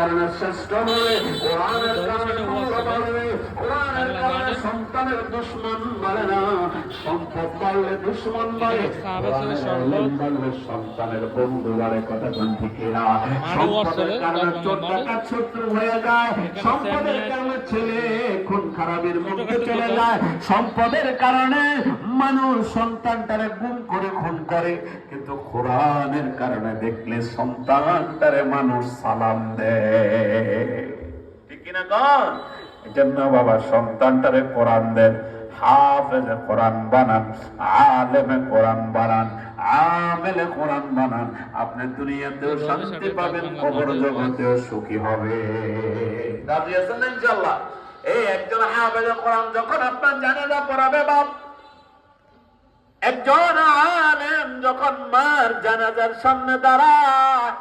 কারণে শ্রেষ্ঠ হবে, কোরআনের কারণে মূল্যবান হবে। কোরআনের কারণে সন্তানের দুশ্মন বাড়ে না, সম্পদ বাড়লে দুশ্মন বাড়ে, কোরআনের ইলম বাড়লে সন্তানের বন্ধু বাড়ে। কথা কোন ঠিক না? সম্পদের কারণে চোর ডাকাত শত্রু হয়ে যায়, সম্পদের কারণে ছেলে খুন খারাপির মধ্যে চলে যায়, সম্পদের কারণে মানুষ সন্তানটারে গুম করে খুন করে, কিন্তু কোরআনের কারণে দেখলে সন্তানটারে মানুষ সালাম দেয়। ঠিক কিনা কন? এজন্য বাবা সন্তানটারে কোরআন দেন, হাফেজে কোরআন বানান, আলেমে কোরআন বানান, আমেলে কোরআন বানান। আপনি দুনিয়াতেও শান্তি পাবেন, কবর জগতেও সুখী হবে। রাজি আছেন ইনশাআল্লাহ? এই একজন হাফেজে কোরআন যখন আপনার জানাজা পড়াবে বাপ, একজন আলেম যখন মার জানাজার সামনে দাঁড়ায়,